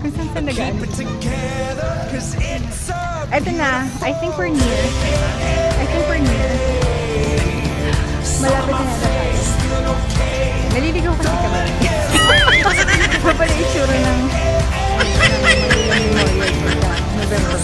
Saan sa nagaan? Ito na. I think we're near. Malapit na yata tayo. Naliligaw kasi kami. Iba pala yung itsura ng November.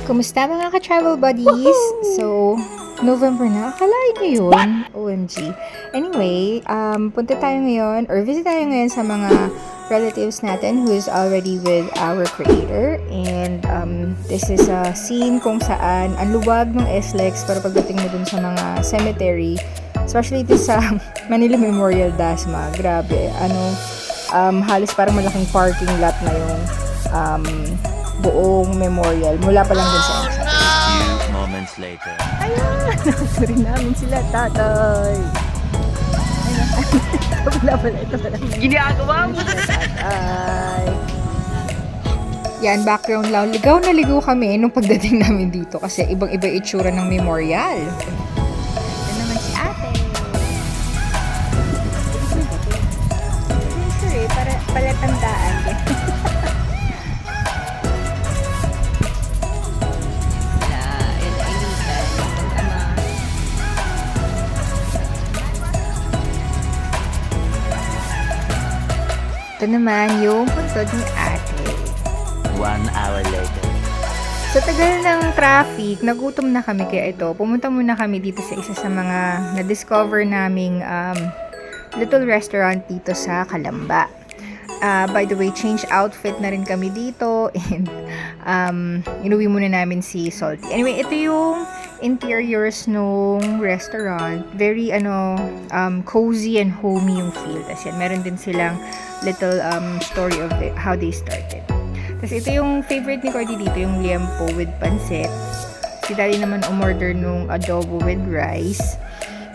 Kumusta mga ka-travel buddies? So, November na. Akalain niyo yun? OMG. Anyway, punta tayo ngayon or visit tayo ngayon sa mga relatives natin who is already with our creator. And this is a scene kung saan ang luwag ng SLEX para pagdating mo dun sa mga cemetery. Especially dito sa Manila Memorial Dasma. Grabe. Halos parang malaking parking lot na yung buong memorial mula pa lang dun sa entrance. Few moments later. Ayan! Nakasuri namin sila, tatay. Ayun. Ito pala. Ginagawa mo! Tatay. Yan, background lang. Ligaw na ligaw kami nung pagdating namin dito kasi ibang-iba itsura ng memorial. Ito naman si ate. Sure, para palatandaan. Ito naman yung puntod ni ate. 1 hour later. Sa tagal ng traffic, nagutom na kami kaya ito. Pumunta muna kami dito sa isa sa mga na-discover naming little restaurant dito sa Calamba. By the way, change outfit na rin kami dito and inuwi muna namin si Salty. Anyway, ito yung interiors nung restaurant. Very cozy and homey yung feel. Tapos yan, meron din silang little story of how they started. Tapos ito yung favorite ni Cordy dito, yung liempo with pancit. Si Daddy naman umorder nung adobo with rice.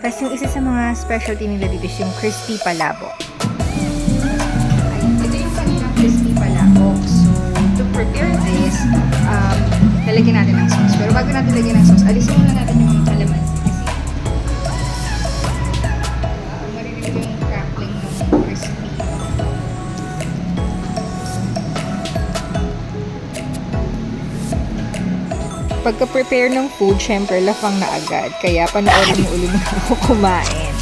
Tapos yung isa sa mga specialty nila dito is yung crispy palabok. Ito yung kanilang crispy palabok. So, to prepare this, lalagyan natin ng sauce. Pero bago natin lagyan ng sauce, alisin muna natin yung mga kalamansi. Kasi marinig yung crackling ng crispy. Pagka-prepare ng food, syempre lafang na agad. Kaya panoorin mo ulit na ako kumain.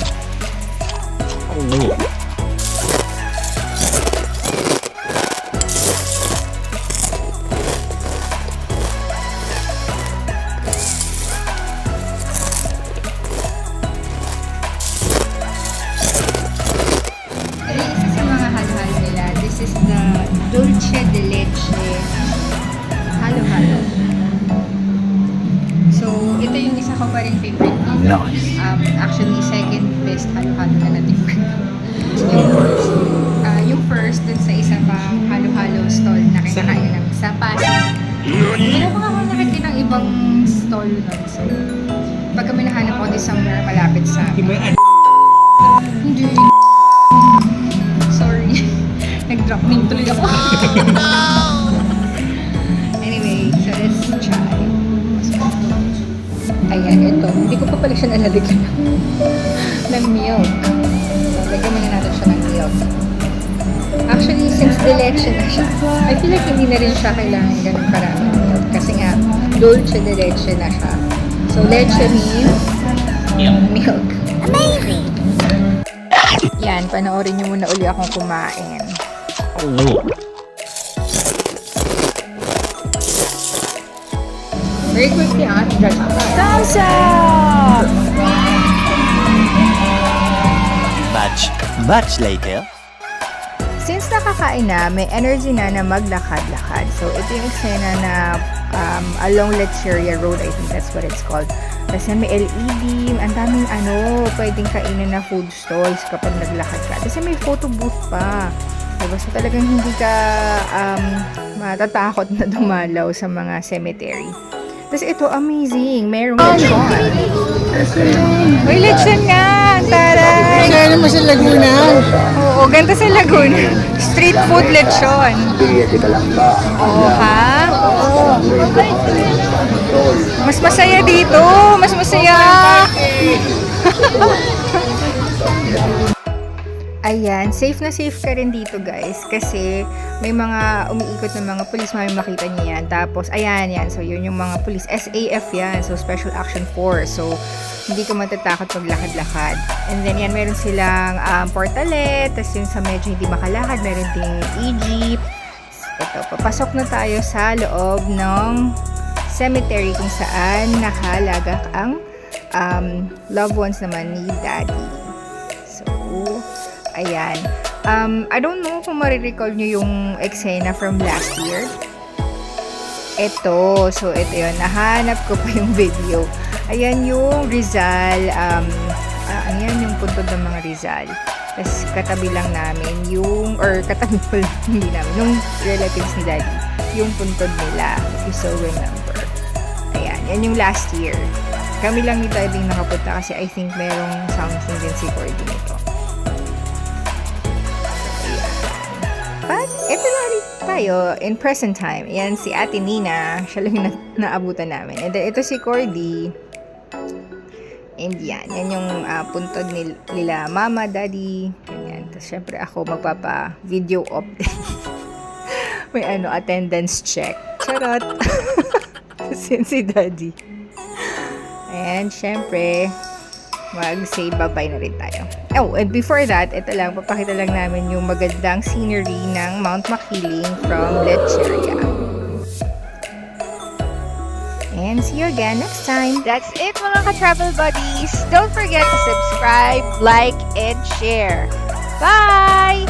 Isa sa mga halo-halo nila, this is the dulce de leche halo-halo. So, ito yung isa ko pa rin favorite dito. Actually, second best halo-halo na natikman. Yung first dun sa isa pang halo-halo stall na kinakain namin sa Pasig. Wala pa ako nakikita ng ibang stall nun. So, pag kami nahanap ako din somewhere malapit sa amin. Hindi. Sorry. Nag-drop name tuloy ako. Anyway, so let's try. Ayan, ito. Hindi ko pa pala siya nalalagyan ng milk. So, lagyan muna natin siya ng milk. Actually, since leche na siya, I feel like hindi na rin siya kailangan ganun karaming milk. Kasi nga, dulce de leche na siya. So, leche means milk. Amazing! Yan, panoorin niyo muna uli akong kumain. Very quickly, thumbs up! Much later. Since nakakain na, may energy na maglakad-lakad. So, ito yung eksena na along Lecheria Road, I think that's what it's called. Kasi may LED, ang daming pwedeng kainin na food stalls kapag naglakad ka. Kasi may photo booth pa. Diba? So, talagang hindi ka matatakot na dumalaw sa mga cemetery. Tapos ito, amazing. Merong lechon. May lechon nga! taray! Kaya naman sa Laguna. Oo, ganito sa Laguna. Street food lechon. Oo, ha? Oo. Mas masaya dito. Mas masaya. Ayan, safe na safe ka rin dito guys kasi may mga umiikot na mga pulis, may makita niyo yan. Tapos, ayan yan. So, yun yung mga pulis. SAF yan. So, Special Action Force. So, hindi ka matatakot maglakad-lakad. And then, yan, meron silang portalet. Tapos, yung sa medyo hindi makalakad, meron ding e-jeep. Ito, papasok na tayo sa loob ng cemetery kung saan nakalagak ang loved ones naman ni Daddy. So, ayan. I don't know kung marirecall nyo yung eksena from last year. Ito. So, ito yun. Nahanap ko pa yung video. Ayan yung Rizal. Ayan yung puntod ng mga Rizal. Tapos, katabi lang namin yung, or katabi ko lang, hindi namin, yung relatives ni Daddy. Yung puntod nila. If you so remember. Ayan. Yan yung last year. Kami lang ni Daddy nakapunta kasi I think merong something din si Cordy nito. But, ito na rin tayo in present time. Yan si Ate Nina. Siya lang yung naabutan namin. And then, ito si Cordy. And yan. Yan yung puntod nila Mama, Daddy. Ganyan. Tapos, syempre ako magpapa-video op. May attendance check. Charot. Tapos, yan si Daddy. And, syempre, mag-say bye-bye na rin tayo. Oh, and before that, ito lang, papakita lang namin yung magandang scenery ng Mount Makiling from Lecheria. And see you again next time. That's it mga ka-travel buddies. Don't forget to subscribe, like, and share. Bye!